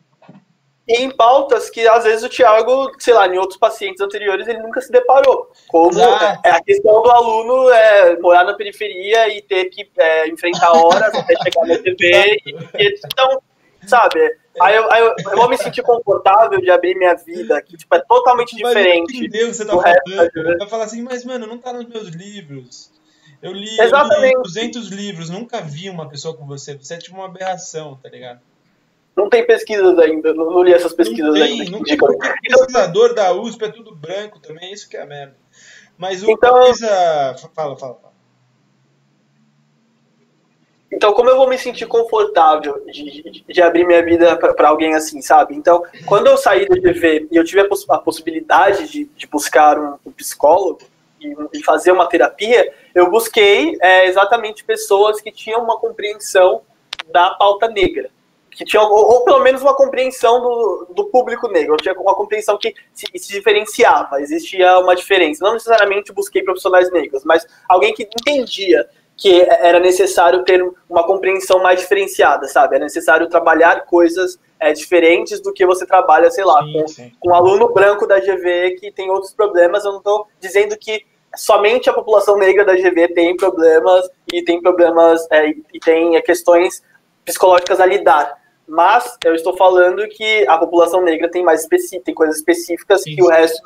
E em pautas que, às vezes, o Thiago, sei lá, em outros pacientes anteriores, ele nunca se deparou. Como a questão do aluno morar na periferia e ter que enfrentar horas até chegar na TV. Então, sabe, aí eu vou me sentir confortável de abrir minha vida, que tipo, é totalmente diferente. Meu Deus, você tá falando. Vai falar assim, mas, mano, não tá nos meus livros. Eu li 200 livros, nunca vi uma pessoa com você. Você é tipo uma aberração, tá ligado? Não tem pesquisas ainda, não li essas pesquisas ainda. Não tem, porque o pesquisador da USP é tudo branco também, isso que é a merda. Mas o pesquisa... Fala. Então, como eu vou me sentir confortável de abrir minha vida para alguém assim, sabe? Então, quando eu saí da GV e eu tive a possibilidade de buscar um psicólogo e fazer uma terapia, eu busquei exatamente pessoas que tinham uma compreensão da pauta negra. Que tinha, ou pelo menos uma compreensão do público negro, tinha uma compreensão que se diferenciava, existia uma diferença. Não necessariamente busquei profissionais negros, mas alguém que entendia que era necessário ter uma compreensão mais diferenciada, sabe? Era necessário trabalhar coisas diferentes do que você trabalha, sei lá, com um aluno branco da GV que tem outros problemas. Eu não estou dizendo que somente a população negra da GV tem problemas e tem questões psicológicas a lidar. Mas eu estou falando que a população negra tem tem coisas específicas que o resto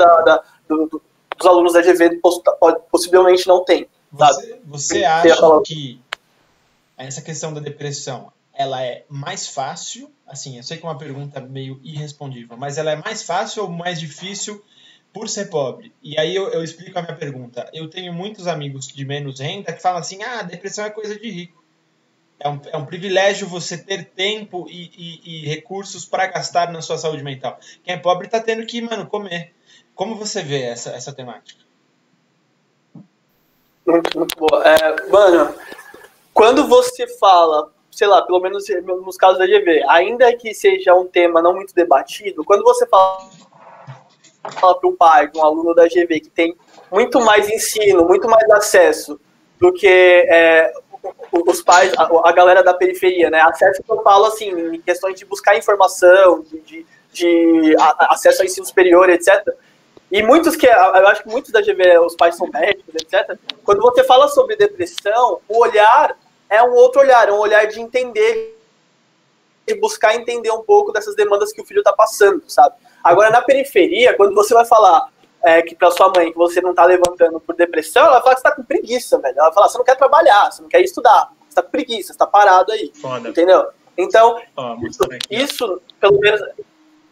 dos alunos da GV possivelmente não tem. Você acha que essa questão da depressão, ela é mais fácil, assim, eu sei que é uma pergunta meio irrespondível, mas ela é mais fácil ou mais difícil por ser pobre? E aí eu explico a minha pergunta. Eu tenho muitos amigos de menos renda que falam assim, depressão é coisa de rico. É um privilégio você ter tempo e recursos para gastar na sua saúde mental. Quem é pobre está tendo que, comer. Como você vê essa temática? Muito boa. Mano, quando você fala, sei lá, pelo menos nos casos da GV, ainda que seja um tema não muito debatido, quando você fala para um pai, de um aluno da GV que tem muito mais ensino, muito mais acesso do que os pais, a galera da periferia, né? Acesso que eu falo, assim, em questões de buscar informação, de acesso ao ensino superior, etc. E eu acho que muitos da GV, os pais são médicos, etc. Quando você fala sobre depressão, o olhar é um outro olhar, é um olhar de entender, de buscar entender um pouco dessas demandas que o filho está passando, sabe? Agora, na periferia, quando você vai falar que pra sua mãe que você não tá levantando por depressão, ela fala que você tá com preguiça, velho. Ela fala, você não quer trabalhar, você não quer estudar, você tá com preguiça, você tá parado aí. Foda. Entendeu? Então, isso, pelo menos...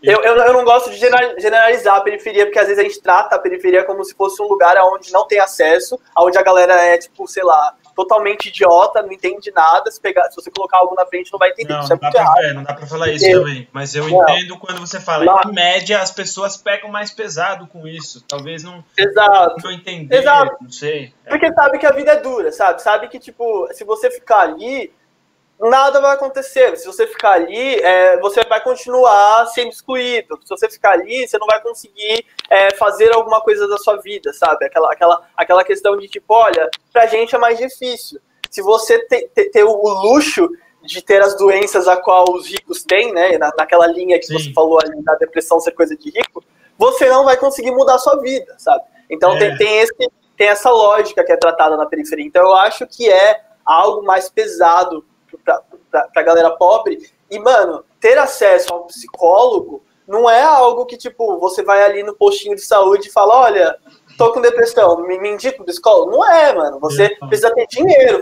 Eu não gosto de generalizar a periferia, porque às vezes a gente trata a periferia como se fosse um lugar onde não tem acesso, onde a galera é, tipo, sei lá, totalmente idiota, não entende nada, se você colocar algo na frente não vai entender. Isso é muito errado. Não dá pra falar isso também, mas eu entendo quando você fala, em média as pessoas pegam mais pesado com isso, talvez não entender, não sei. Porque sabe que a vida é dura, sabe que, tipo, se você ficar ali, nada vai acontecer. Se você ficar ali, você vai continuar sendo excluído. Se você ficar ali, você não vai conseguir fazer alguma coisa da sua vida, sabe? Aquela questão de tipo, olha, pra gente é mais difícil. Se você ter o luxo de ter as doenças a qual os ricos têm, né? Naquela linha que você falou ali da depressão ser coisa de rico, você não vai conseguir mudar a sua vida, sabe? Então tem essa lógica que é tratada na periferia. Então eu acho que é algo mais pesado pra galera pobre. E, mano, ter acesso a um psicólogo não é algo que, tipo, você vai ali no postinho de saúde e fala, olha, tô com depressão, me indica um psicólogo? Não é, mano. Você precisa ter dinheiro,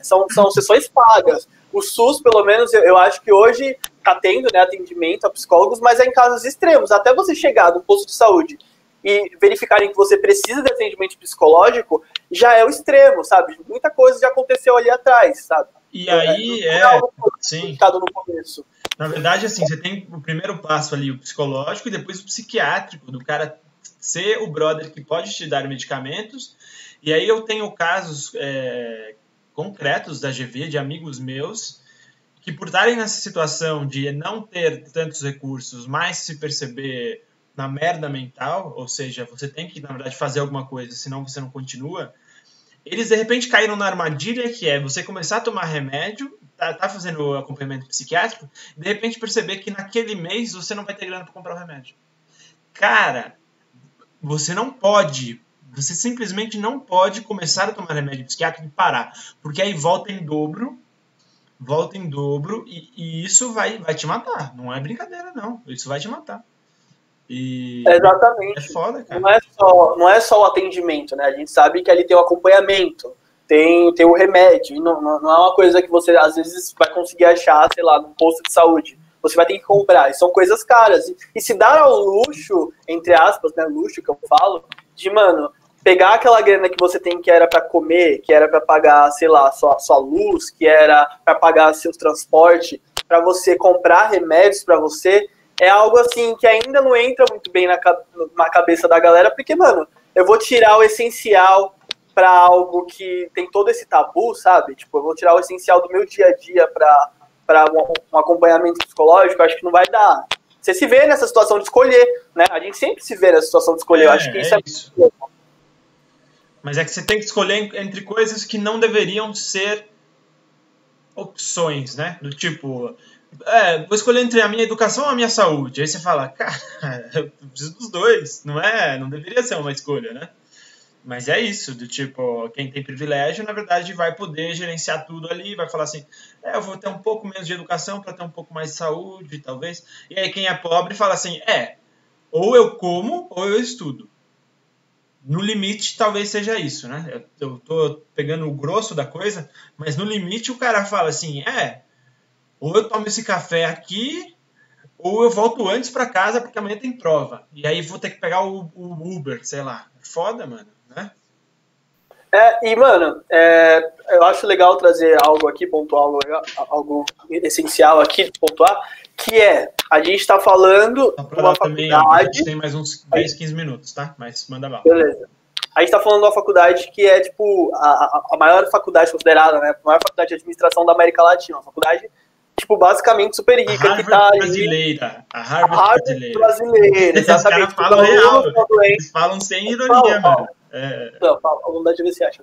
são sessões pagas. O SUS, pelo menos, eu acho que hoje tá tendo, né, atendimento a psicólogos, mas é em casos extremos. Até você chegar no posto de saúde e verificarem que você precisa de atendimento psicológico, já é o extremo, sabe? Muita coisa já aconteceu ali atrás, sabe? E aí sim. No começo. Na verdade, assim, você tem o primeiro passo ali, o psicológico, e depois o psiquiátrico, do cara ser o brother que pode te dar medicamentos. E aí eu tenho casos concretos da GV, de amigos meus, que por estarem nessa situação de não ter tantos recursos, mas se perceber na merda mental, ou seja, você tem que, na verdade, fazer alguma coisa, senão você não continua, eles de repente caíram na armadilha que é você começar a tomar remédio, tá fazendo acompanhamento psiquiátrico, e de repente perceber que naquele mês você não vai ter grana para comprar o remédio. Cara, você simplesmente não pode começar a tomar remédio psiquiátrico e parar, porque aí volta em dobro, e isso vai te matar. Não é brincadeira, não. Isso vai te matar. Exatamente. É foda, cara. Não é só o atendimento, né? A gente sabe que ali tem o acompanhamento, tem o remédio, e não é uma coisa que você às vezes vai conseguir achar, sei lá, no posto de saúde. Você vai ter que comprar, e são coisas caras. E se dar ao luxo, entre aspas, né, luxo que eu falo, de, mano, pegar aquela grana que você tem que era para comer, que era para pagar, sei lá, sua luz, que era para pagar seu transporte, para você comprar remédios para você, é algo assim que ainda não entra muito bem na cabeça da galera, porque, mano, eu vou tirar o essencial pra algo que tem todo esse tabu, sabe? Tipo, eu vou tirar o essencial do meu dia a dia pra um acompanhamento psicológico, acho que não vai dar. Você se vê nessa situação de escolher, né? A gente sempre se vê nessa situação de escolher, eu acho que isso. Mas é que você tem que escolher entre coisas que não deveriam ser opções, né? Do tipo... vou escolher entre a minha educação ou a minha saúde. Aí você fala, cara, eu preciso dos dois. Não deveria ser uma escolha, né? Mas é isso, do tipo, quem tem privilégio, na verdade, vai poder gerenciar tudo ali, vai falar assim, eu vou ter um pouco menos de educação para ter um pouco mais de saúde, talvez. E aí quem é pobre fala assim, ou eu como ou eu estudo. No limite, talvez seja isso, né? Eu tô pegando o grosso da coisa, mas no limite o cara fala assim, ou eu tomo esse café aqui, ou eu volto antes para casa porque amanhã tem prova. E aí vou ter que pegar o Uber, sei lá. Foda, mano, né? Mano, eu acho legal trazer algo aqui, pontuar algo essencial aqui, pontuar, que a gente tá falando de uma faculdade... a gente tem mais uns 10, 15 minutos, tá? Mas manda lá. Beleza. A gente tá falando de uma faculdade que é, tipo, a maior faculdade considerada, né? A maior faculdade de administração da América Latina. Uma faculdade, tipo, basicamente super rica. A Harvard brasileira. A Harvard brasileira, exatamente. Os caras falam real. Eles falam sem ironia, mano. Não, vamos dar de ver se acha.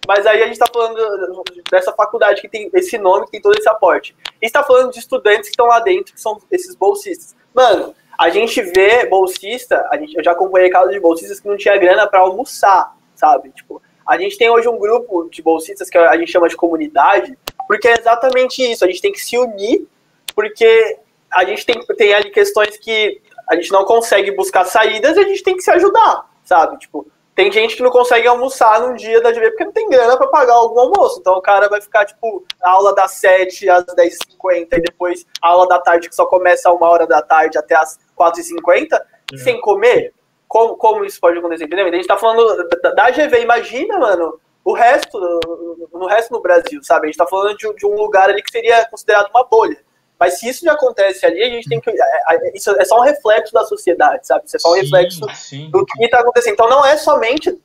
Mas aí a gente tá falando dessa faculdade que tem esse nome, que tem todo esse aporte. A gente tá falando de estudantes que estão lá dentro, que são esses bolsistas. Mano, a gente vê bolsista, eu já acompanhei casos de bolsistas que não tinha grana pra almoçar, sabe? Tipo, a gente tem hoje um grupo de bolsistas que a gente chama de comunidade, porque é exatamente isso, a gente tem que se unir, porque a gente tem ali questões que a gente não consegue buscar saídas e a gente tem que se ajudar, sabe? Tipo, tem gente que não consegue almoçar num dia da GV porque não tem grana pra pagar algum almoço. Então o cara vai ficar, tipo, a aula das 7 às 10h50 e depois a aula da tarde que só começa a 1h da tarde até às 4h50, sem comer. Como isso pode acontecer? Entendeu? A gente tá falando da GV. Imagina, mano, no resto no Brasil, sabe? A gente tá falando de um lugar ali que seria considerado uma bolha. Mas se isso já acontece ali, a gente tem que... Isso é só um reflexo da sociedade, sabe? Isso é só um reflexo do que está acontecendo. Então não é somente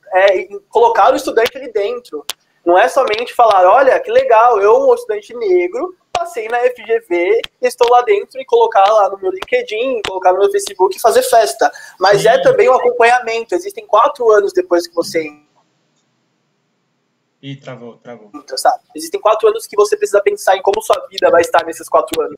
colocar o estudante ali dentro. Não é somente falar, olha, que legal, eu, um estudante negro, passei na FGV, estou lá dentro e colocar lá no meu LinkedIn, colocar no meu Facebook e fazer festa. Mas é também um acompanhamento. Existem 4 anos depois que você... Ih, travou. Sabe? Existem 4 anos que você precisa pensar em como sua vida vai estar nesses 4 anos.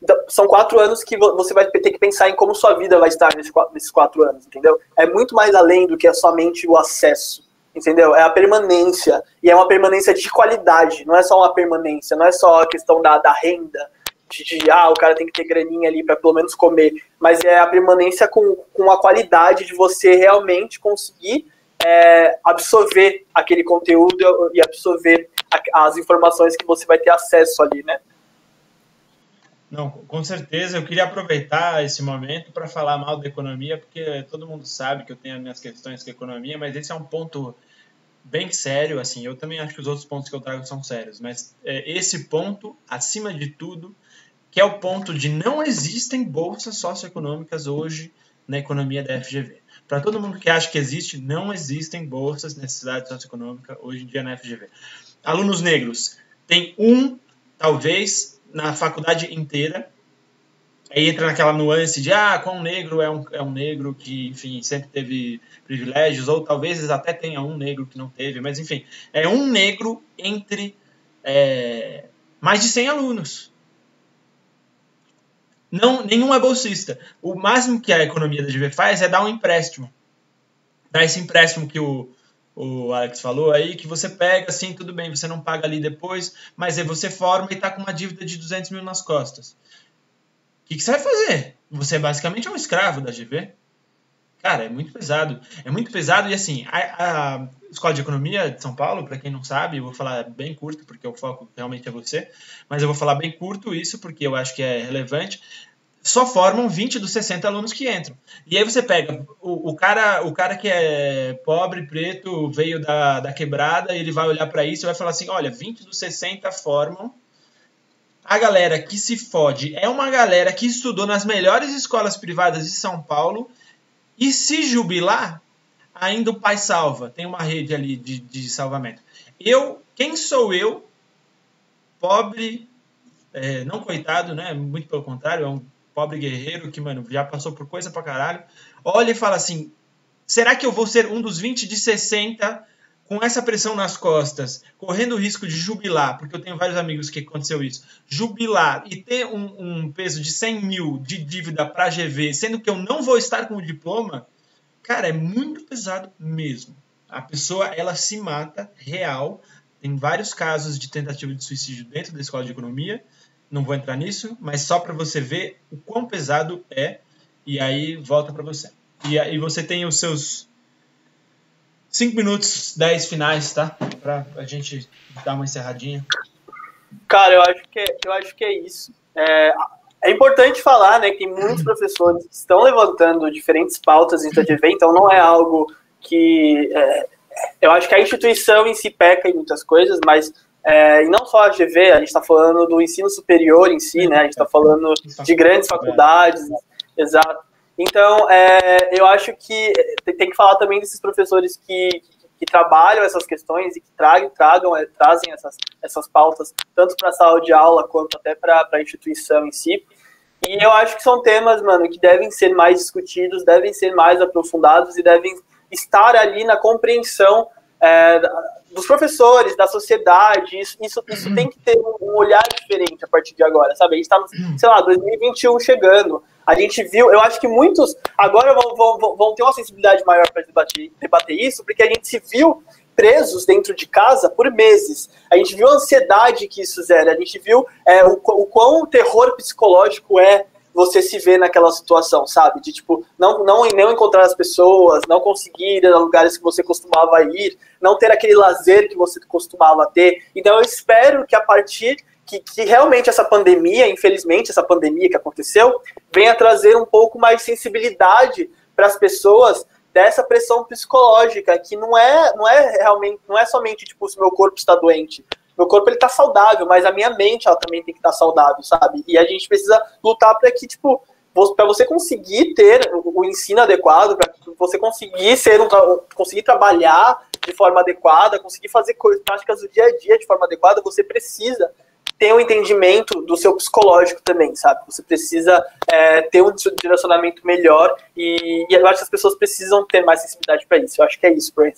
Então, são 4 anos que você vai ter que pensar em como sua vida vai estar nesses 4 anos, entendeu? É muito mais além do que somente o acesso, entendeu? É a permanência, e é uma permanência de qualidade, não é só uma permanência, não é só a questão da renda, o cara tem que ter graninha ali para pelo menos comer, mas é a permanência com a qualidade de você realmente conseguir absorver aquele conteúdo e absorver as informações que você vai ter acesso ali, né? Não, com certeza. Eu queria aproveitar esse momento para falar mal da economia, porque todo mundo sabe que eu tenho as minhas questões com a economia, mas esse é um ponto bem sério, assim. Eu também acho que os outros pontos que eu trago são sérios, mas esse ponto, acima de tudo, que é o ponto de não existem bolsas socioeconômicas hoje na economia da FGV. Para todo mundo que acha que existe, não existem bolsas de necessidade socioeconômica hoje em dia na FGV. Alunos negros, tem talvez, na faculdade inteira. Aí entra naquela nuance de, quão negro é um negro que, enfim, sempre teve privilégios, ou talvez até tenha um negro que não teve, mas, enfim, é um negro entre mais de 100 alunos. Nenhum é bolsista. O máximo que a economia da GV faz é dar um empréstimo. Dar esse empréstimo que o Alex falou aí, que você pega, assim, tudo bem, você não paga ali depois, mas aí você forma e está com uma dívida de 200 mil nas costas. O que você vai fazer? Você basicamente é um escravo da GV. Cara, é muito pesado. É muito pesado e, assim, a Escola de Economia de São Paulo, para quem não sabe, eu vou falar bem curto, porque o foco realmente é você, mas eu vou falar bem curto isso, porque eu acho que é relevante. Só formam 20 dos 60 alunos que entram. E aí você pega o cara que é pobre, preto, veio da quebrada, ele vai olhar para isso e vai falar assim, olha, 20 dos 60 formam. A galera que se fode é uma galera que estudou nas melhores escolas privadas de São Paulo e se jubilar, ainda o pai salva. Tem uma rede ali de salvamento. Quem sou eu? Pobre, não coitado, né? Muito pelo contrário, é um pobre guerreiro que, mano, já passou por coisa pra caralho. Olha e fala assim, será que eu vou ser um dos 20 de 60 com essa pressão nas costas, correndo o risco de jubilar, porque eu tenho vários amigos que aconteceu isso, jubilar e ter um peso de 100 mil de dívida para GV, sendo que eu não vou estar com o diploma, Cara, é muito pesado mesmo. A pessoa, ela se mata real. Tem vários casos de tentativa de suicídio dentro da escola de economia. Não vou entrar nisso, mas só para você ver o quão pesado é. E aí volta para você. E aí você tem os seus 5 minutos, 10 finais, tá? Pra gente dar uma encerradinha. Cara, eu acho que é isso. É importante falar, né, que tem muitos professores que estão levantando diferentes pautas em GV, então não é algo que... eu acho que a instituição em si peca em muitas coisas, mas e não só a GV, a gente está falando do ensino superior em si, né, a gente está falando de grandes faculdades, exato. Então, eu acho que tem que falar também desses professores que trabalham essas questões e que trazem essas pautas, tanto para a sala de aula quanto até para a instituição em si. E eu acho que são temas, mano, que devem ser mais discutidos, devem ser mais aprofundados e devem estar ali na compreensão dos professores, da sociedade. Isso tem que ter um olhar diferente a partir de agora, sabe? A gente está, sei lá, 2021 chegando. A gente viu, eu acho que muitos agora vão ter uma sensibilidade maior para debater isso, porque a gente se viu presos dentro de casa por meses. A gente viu a ansiedade que isso gera, a gente viu o quão terror psicológico você se ver naquela situação, sabe? De, tipo, não encontrar as pessoas, não conseguir ir a lugares que você costumava ir, não ter aquele lazer que você costumava ter. Então eu espero que a partir que realmente essa pandemia, infelizmente, essa pandemia que aconteceu, venha trazer um pouco mais de sensibilidade para as pessoas dessa pressão psicológica, que não é somente, tipo, se meu corpo está doente. Meu corpo, ele tá saudável, mas a minha mente, ela também tem que estar saudável, sabe? E a gente precisa lutar para que, tipo, para você conseguir ter o ensino adequado, para você conseguir conseguir trabalhar de forma adequada, conseguir fazer práticas do dia a dia de forma adequada, você precisa ter um entendimento do seu psicológico também, sabe? Você precisa ter um direcionamento melhor e eu acho que as pessoas precisam ter mais sensibilidade para isso. Eu acho que é isso, Brent.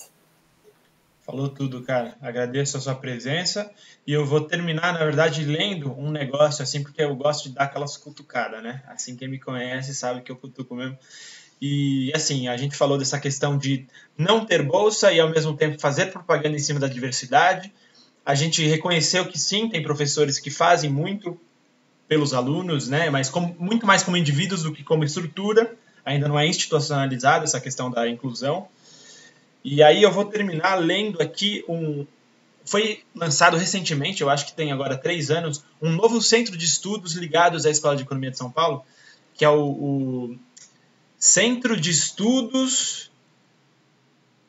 Falou tudo, cara. Agradeço a sua presença e eu vou terminar, na verdade, lendo um negócio assim, porque eu gosto de dar aquelas cutucadas, né? Assim, quem me conhece sabe que eu cutuco mesmo. E, assim, a gente falou dessa questão de não ter bolsa e, ao mesmo tempo, fazer propaganda em cima da diversidade. A gente reconheceu que, sim, tem professores que fazem muito pelos alunos, né? Mas muito mais como indivíduos do que como estrutura. Ainda não é institucionalizada essa questão da inclusão. E aí eu vou terminar lendo aqui foi lançado recentemente, eu acho que tem agora 3 anos, um novo centro de estudos ligados à Escola de Economia de São Paulo, que é o Centro de Estudos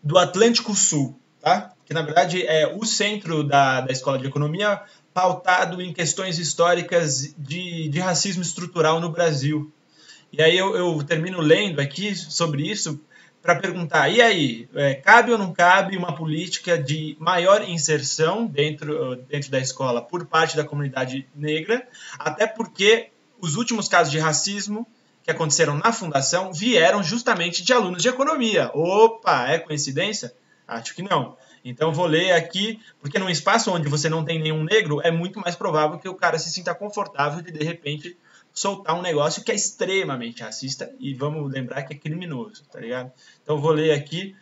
do Atlântico Sul, tá? Que na verdade é o centro da Escola de Economia pautado em questões históricas de racismo estrutural no Brasil. E aí eu termino lendo aqui sobre isso para perguntar, e aí, cabe ou não cabe uma política de maior inserção dentro da escola por parte da comunidade negra, até porque os últimos casos de racismo que aconteceram na fundação vieram justamente de alunos de economia. Opa, é coincidência? Acho que não. Então vou ler aqui, porque num espaço onde você não tem nenhum negro, é muito mais provável que o cara se sinta confortável de repente, soltar um negócio que é extremamente racista e vamos lembrar que é criminoso, tá ligado? Então vou ler aqui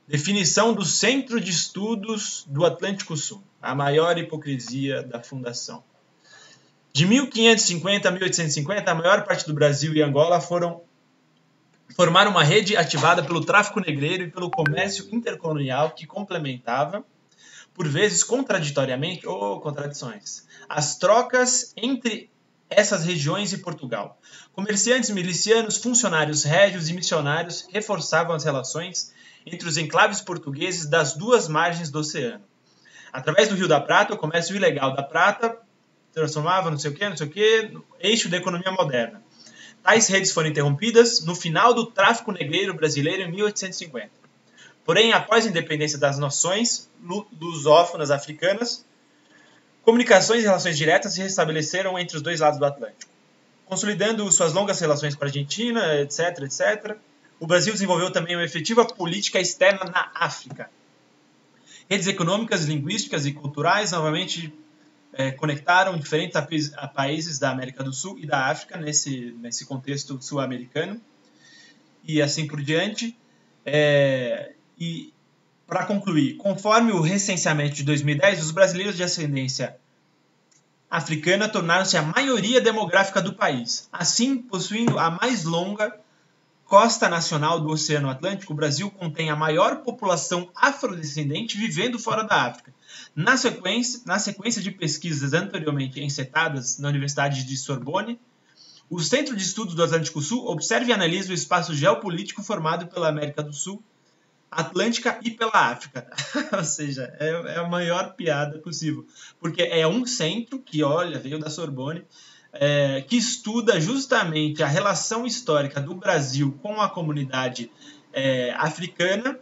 definição do Centro de Estudos do Atlântico Sul, a maior hipocrisia da fundação. De 1550 a 1850, a maior parte do Brasil e Angola formaram uma rede ativada pelo tráfico negreiro e pelo comércio intercolonial que complementava, por vezes contraditoriamente, ou contradições, as trocas entre essas regiões e Portugal. Comerciantes, milicianos, funcionários régios e missionários reforçavam as relações entre os enclaves portugueses das duas margens do oceano. Através do Rio da Prata, o comércio ilegal da prata transformava não sei o que, no eixo da economia moderna. Tais redes foram interrompidas no final do tráfico negreiro brasileiro em 1850. Porém, após a independência das nações lusófonas africanas, comunicações e relações diretas se restabeleceram entre os dois lados do Atlântico. Consolidando suas longas relações com a Argentina, etc., o Brasil desenvolveu também uma efetiva política externa na África. Redes econômicas, linguísticas e culturais novamente conectaram diferentes países da América do Sul e da África nesse contexto sul-americano. e assim por diante. E para concluir, conforme o recenseamento de 2010, os brasileiros de ascendência africana tornaram-se a maioria demográfica do país. Assim, possuindo a mais longa costa nacional do Oceano Atlântico, o Brasil contém a maior população afrodescendente vivendo fora da África. Na sequência de pesquisas anteriormente encetadas na Universidade de Sorbonne, o Centro de Estudos do Atlântico Sul observa e analisa o espaço geopolítico formado pela América do Sul, Atlântica e pela África. Ou seja, é a maior piada possível. Porque é um centro que, veio da Sorbonne, que estuda justamente a relação histórica do Brasil com a comunidade africana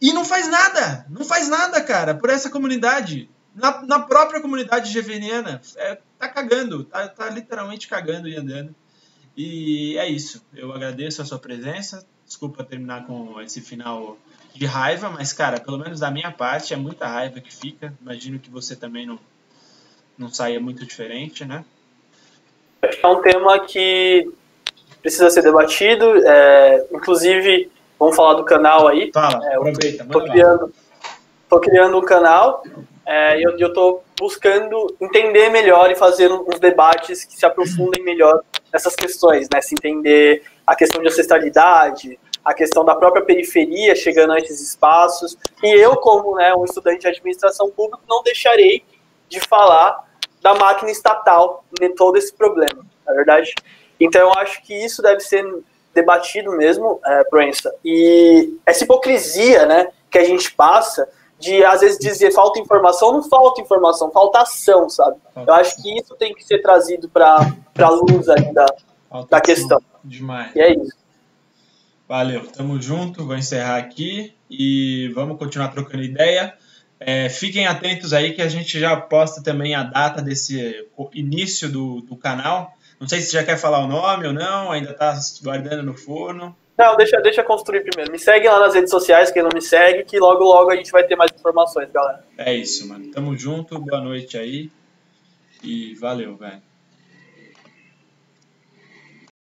e não faz nada, cara, por essa comunidade. Na própria comunidade geveniana, tá cagando, tá literalmente cagando e andando. E é isso, eu agradeço a sua presença, desculpa terminar com esse final de raiva, mas, cara, pelo menos da minha parte, é muita raiva que fica, imagino que você também não saia muito diferente, né? É um tema que precisa ser debatido, inclusive, vamos falar do canal aí. Fala, aproveita, tô criando um canal, e eu tô buscando entender melhor e fazer uns debates que se aprofundem melhor nessas questões, né? Se entender a questão de ancestralidade, a questão da própria periferia chegando a esses espaços. E eu, como um estudante de administração pública, não deixarei de falar da máquina estatal em todo esse problema, na verdade. Então, eu acho que isso deve ser debatido mesmo, Proença. E essa hipocrisia, né, que a gente passa de, às vezes, dizer falta informação, não falta informação, falta ação, sabe? Eu acho que isso tem que ser trazido para a luz aí da questão. Demais. E é isso. Valeu, tamo junto, vou encerrar aqui e vamos continuar trocando ideia. Fiquem atentos aí que a gente já posta também a data desse início do canal. Não sei se você já quer falar o nome ou não, ainda tá guardando no forno. Não, deixa construir primeiro. Me segue lá nas redes sociais, quem não me segue, que logo a gente vai ter mais informações, galera. É isso, mano. Tamo junto, boa noite aí e valeu, velho.